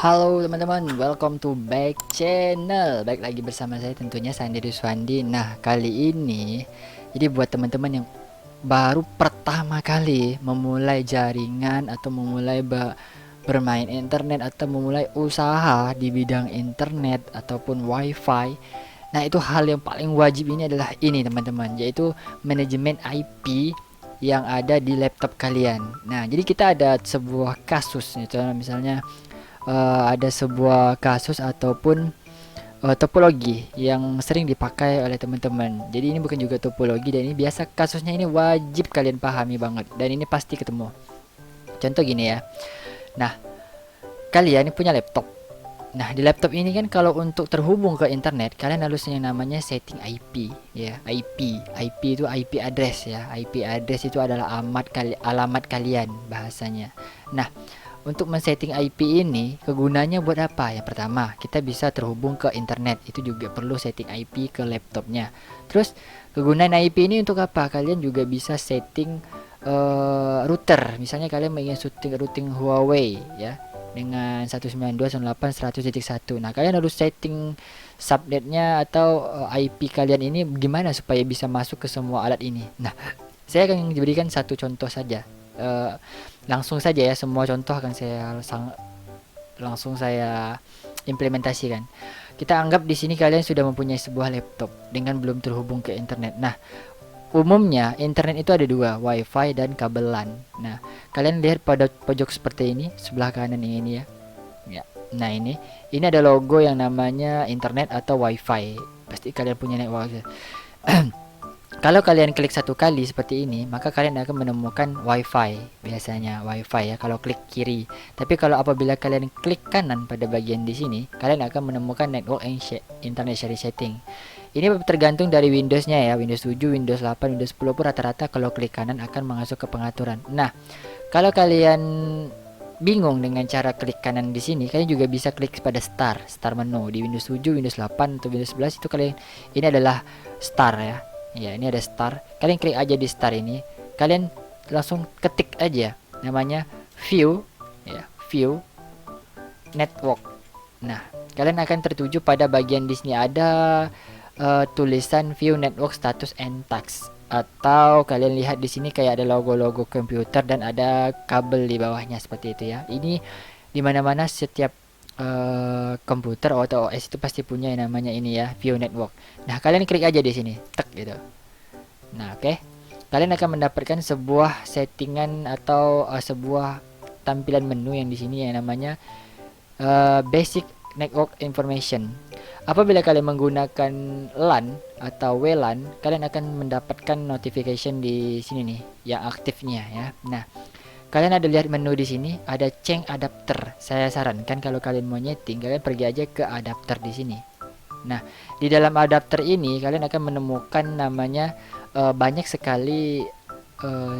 Halo teman-teman, welcome to back channel. Baik lagi bersama saya tentunya Sandi Ruswandi. Nah, kali ini jadi buat teman-teman yang baru pertama kali memulai jaringan atau memulai bermain internet atau memulai usaha di bidang internet ataupun wifi. Nah, itu hal yang paling wajib ini adalah ini teman-teman, yaitu manajemen IP yang ada di laptop kalian. Nah, jadi kita ada sebuah kasus gitu, misalnya ada sebuah kasus ataupun topologi yang sering dipakai oleh teman-teman. Jadi ini bukan juga topologi, dan ini biasa kasusnya ini wajib kalian pahami banget, dan ini pasti ketemu. Contoh gini ya. Nah, kalian ini punya laptop. Nah, di laptop ini kan kalau untuk terhubung ke internet, kalian harus yang namanya setting IP ya. IP itu IP address ya. IP address itu adalah alamat kalian bahasanya. Nah, untuk men-setting IP ini kegunaannya buat apa? Yang pertama, kita bisa terhubung ke internet. Itu juga perlu setting IP ke laptopnya. Terus kegunaan IP ini untuk apa? Kalian juga bisa setting router. Misalnya kalian ingin setting routing Huawei ya dengan 192.168.100.1. Nah, kalian harus setting subnetnya atau IP kalian ini gimana supaya bisa masuk ke semua alat ini. Nah, saya akan diberikan satu contoh saja. Eh, Langsung saja ya, semua contoh akan langsung saya implementasikan. Kita anggap di sini kalian sudah mempunyai sebuah laptop dengan belum terhubung ke internet. Nah, umumnya internet itu ada dua, wifi dan kabel LAN. Nah, kalian lihat pada pojok seperti ini, sebelah kanan ini ya. Ya. Nah, ini ada logo yang namanya internet atau wifi. Pasti kalian punya network. Kalau kalian klik satu kali seperti ini, maka kalian akan menemukan wifi. Biasanya wifi ya kalau klik kiri. Tapi kalau apabila kalian klik kanan pada bagian di sini, kalian akan menemukan network and internet sharing setting. Ini tergantung dari Windowsnya ya, Windows 7, Windows 8, Windows 10 pun rata-rata kalau klik kanan akan masuk ke pengaturan. Nah, kalau kalian bingung dengan cara klik kanan di sini, kalian juga bisa klik pada start menu di Windows 7, Windows 8 atau Windows 11 itu kalian ini adalah start ya. Ya, ini ada start. Kalian klik aja di start ini. Kalian langsung ketik aja namanya view ya, view network. Nah, kalian akan tertuju pada bagian di sini ada tulisan view network status and task, atau kalian lihat di sini kayak ada logo-logo komputer dan ada kabel di bawahnya seperti itu ya. Ini dimana-mana setiap komputer atau OS itu pasti punya yang namanya ini ya, view network. Nah, kalian klik aja di sini, tek gitu. Nah, oke. Kalian akan mendapatkan sebuah settingan atau sebuah tampilan menu yang di sini yang namanya basic network information. Apabila kalian menggunakan LAN atau WLAN, kalian akan mendapatkan notification di sini nih yang aktifnya ya. Nah, kalian ada lihat menu di sini, ada change adapter. Saya sarankan kalau kalian mau nyeting, kalian pergi aja ke adapter di sini. Nah, di dalam adapter ini kalian akan menemukan namanya banyak sekali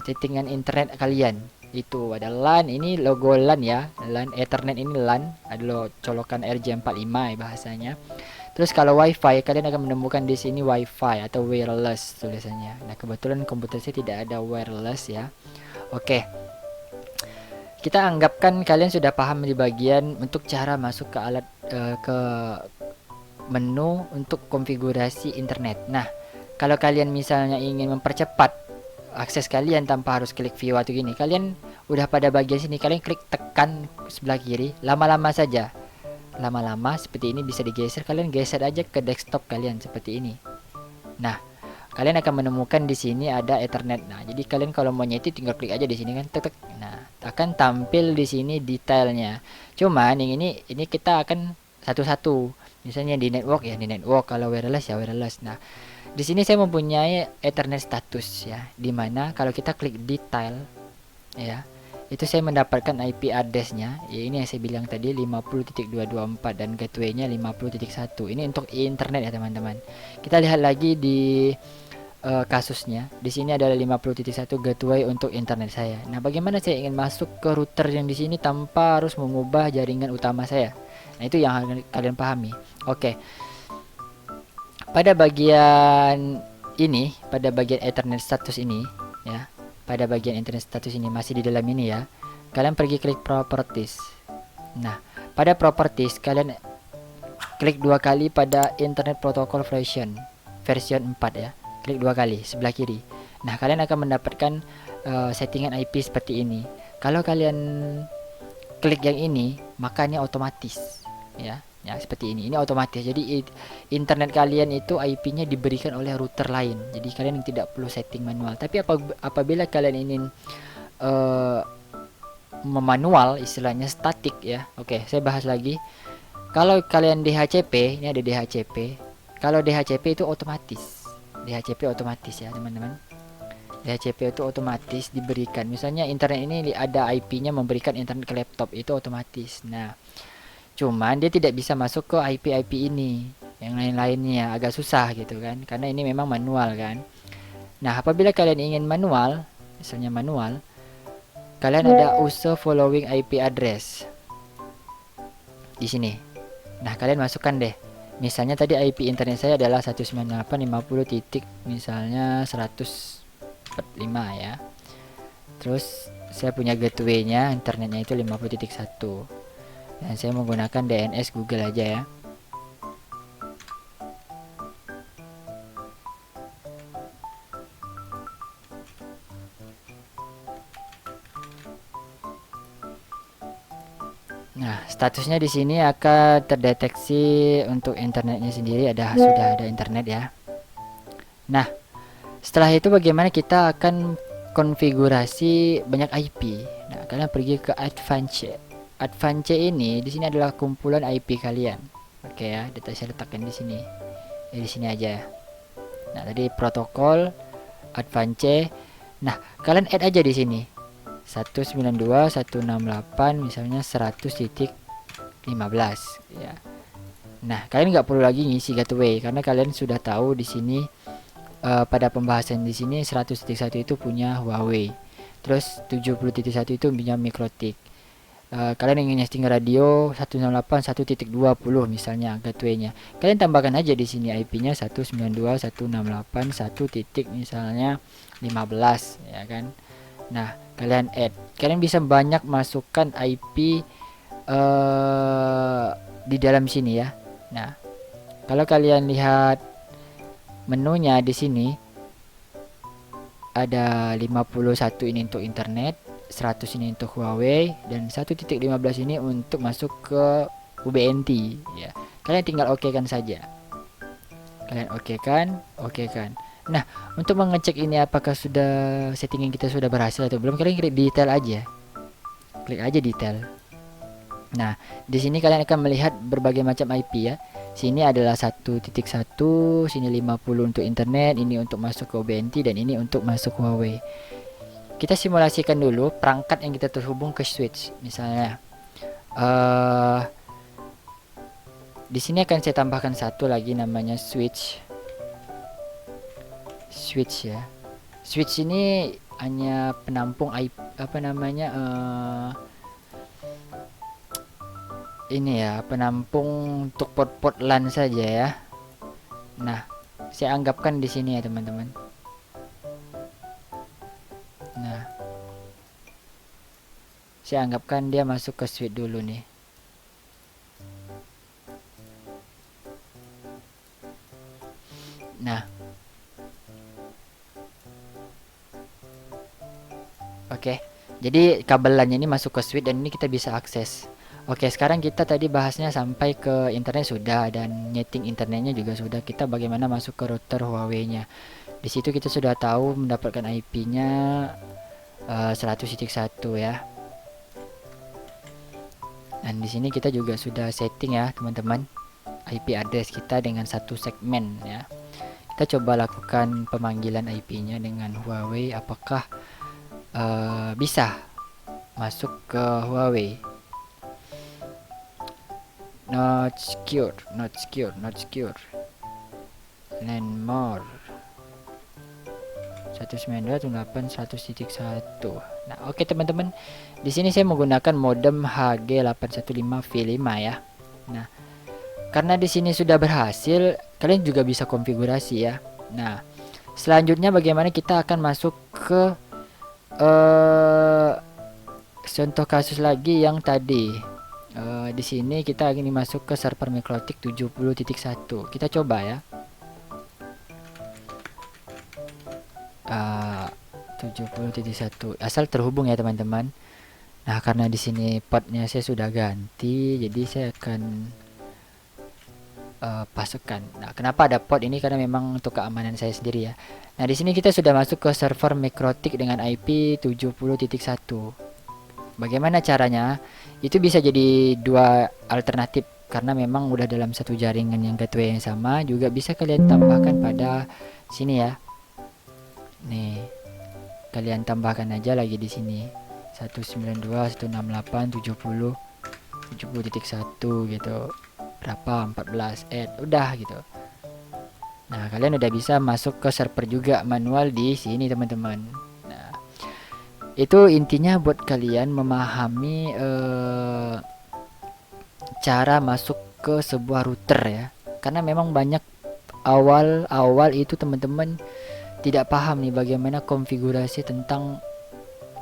settingan internet kalian. Itu ada LAN, ini logo LAN ya, LAN Ethernet ini LAN, ada lo colokan RJ45 ya bahasanya. Terus kalau WiFi kalian akan menemukan di sini WiFi atau wireless tulisannya. Nah, kebetulan komputer saya tidak ada wireless ya. Oke. Kita anggapkan kalian sudah paham di bagian untuk cara masuk ke alat ke menu untuk konfigurasi internet. Nah, kalau kalian misalnya ingin mempercepat akses kalian tanpa harus klik view atau gini, kalian udah pada bagian sini, kalian klik tekan sebelah kiri, lama-lama saja. Lama-lama seperti ini bisa digeser, kalian geser aja ke desktop kalian seperti ini. Nah, kalian akan menemukan di sini ada Ethernet. Nah, jadi kalian kalau mau nyetir tinggal klik aja di sini kan, tek tek. Nah, akan tampil di sini detailnya. Cuman yang ini kita akan satu-satu. Misalnya di network ya, di network, kalau wireless ya wireless. Nah, di sini saya mempunyai Ethernet status ya, dimana kalau kita klik detail ya, itu saya mendapatkan IP address-nya ya, ini yang saya bilang tadi 50.224 dan gateway-nya 50.1. Ini untuk internet ya teman-teman. Kita lihat lagi di kasusnya. Di sini ada 50.1 gateway untuk internet saya. Nah, bagaimana saya ingin masuk ke router yang di sini tanpa harus mengubah jaringan utama saya? Nah, itu yang kalian pahami. Oke. Pada bagian ini, pada bagian Ethernet status ini ya, pada bagian Internet status ini masih di dalam ini ya, kalian pergi klik properties. Nah, Pada properties kalian klik 2 kali pada Internet Protocol version 4 ya. Klik 2 kali sebelah kiri. Nah, kalian akan mendapatkan settingan IP seperti ini. Kalau kalian klik yang ini, maka ini otomatis ya. Ya, seperti ini. Ini otomatis. Jadi internet kalian itu IP-nya diberikan oleh router lain. Jadi kalian tidak perlu setting manual. Tapi apabila kalian ingin memanual, istilahnya statik ya. Oke, saya bahas lagi. Kalau kalian DHCP, ini ada DHCP. Kalau DHCP itu otomatis. DHCP otomatis ya, teman-teman. DHCP itu otomatis diberikan. Misalnya internet ini ada IP-nya memberikan internet ke laptop, itu otomatis. Nah, cuman dia tidak bisa masuk ke IP-IP ini. Yang lain-lainnya agak susah gitu kan, karena ini memang manual kan. Nah, apabila kalian ingin manual, misalnya manual, kalian ada user following IP address di sini. Nah, kalian masukkan deh. Misalnya tadi IP internet saya adalah 198.50 titik misalnya 145 ya. Terus saya punya gateway-nya, internetnya itu 50.1. Dan saya menggunakan DNS Google aja ya. Nah, statusnya di sini akan terdeteksi untuk internetnya sendiri sudah ada internet ya. Nah, setelah itu bagaimana kita akan konfigurasi banyak IP. Nah, kalian pergi ke Advanced. Advanced ini di sini adalah kumpulan IP kalian. Oke ya, data saya letakkan di sini. Ya, di sini aja ya. Nah, tadi protokol Advanced. Nah, kalian add aja di sini. 192.168 misalnya 100.15 ya. Nah, kalian nggak perlu lagi ngisi gateway karena kalian sudah tahu di sini pada pembahasan di sini 100.1 itu punya Huawei. Terus 70.1 itu punya MikroTik. Kalian ingin nesting radio 168.1.20 misalnya gateway-nya. Kalian tambahkan aja di sini IP-nya 192.168.1 titik misalnya 15 ya kan. Nah, kalian add. Kalian bisa banyak masukkan IP di dalam sini ya. Nah, kalau kalian lihat menunya di sini ada 51 ini untuk internet, 100 ini untuk Huawei, dan 1.15 ini untuk masuk ke UBNT ya. Kalian tinggal oke kan saja. Kalian oke kan? Oke kan. Nah, untuk mengecek ini apakah sudah settingan kita sudah berhasil atau belum, kalian klik detail aja. Klik aja detail. Nah, di sini kalian akan melihat berbagai macam IP ya. Sini adalah 1.1, sini 50 untuk internet, ini untuk masuk ke UBNT, dan ini untuk masuk Huawei. Kita simulasikan dulu perangkat yang kita terhubung ke switch. Misalnya di sini akan saya tambahkan satu lagi namanya switch ya. Switch ini hanya penampung IP, apa namanya, ini ya, penampung untuk port-port LAN saja ya. Nah, saya anggapkan di sini ya teman-teman. Nah, saya anggapkan dia masuk ke switch dulu nih. Nah, oke. Jadi kabelannya ini masuk ke switch dan ini kita bisa akses. Oke, sekarang kita tadi bahasnya sampai ke internet sudah, dan nyeting internetnya juga sudah. Kita bagaimana masuk ke router Huawei-nya. Di situ kita sudah tahu mendapatkan IP-nya 100.1 ya. Dan di sini kita juga sudah setting ya, teman-teman, IP address kita dengan satu segmen ya. Kita coba lakukan pemanggilan IP-nya dengan Huawei, apakah bisa masuk ke Huawei. Not secure. Land more 192.168.100.1. Nah, oke teman-teman. Di sini saya menggunakan modem HG815V5 ya. Nah, karena di sini sudah berhasil, kalian juga bisa konfigurasi ya. Nah, selanjutnya bagaimana kita akan masuk ke contoh kasus lagi yang tadi. Di sini kita ini masuk ke server Mikrotik 70.1. Kita coba ya. 70.1 asal terhubung ya teman-teman. Nah, karena di sini potnya saya sudah ganti, jadi saya akan pasukan. Nah, kenapa ada pot ini? Karena memang untuk keamanan saya sendiri ya. Nah, di sini kita sudah masuk ke server Mikrotik dengan IP 70.1. Bagaimana caranya? Itu bisa jadi dua alternatif karena memang udah dalam satu jaringan yang gateway yang sama. Juga bisa kalian tambahkan pada sini ya. Nih, kalian tambahkan aja lagi di sini 192.168.70.1 gitu, berapa 14 udah gitu. Nah, kalian udah bisa masuk ke server juga manual di sini teman-teman. Nah, itu intinya buat kalian memahami cara masuk ke sebuah router ya, karena memang banyak awal-awal itu teman-teman tidak paham nih bagaimana konfigurasi tentang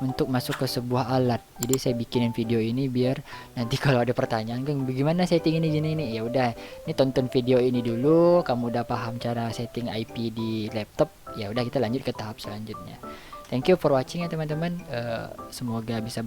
untuk masuk ke sebuah alat. Jadi saya bikinin video ini biar nanti kalau ada pertanyaan, "Kang, bagaimana setting ini gini ini?" Ya udah, ini tonton video ini dulu, kamu udah paham cara setting IP di laptop, ya udah kita lanjut ke tahap selanjutnya. Thank you for watching ya teman-teman. Semoga bisa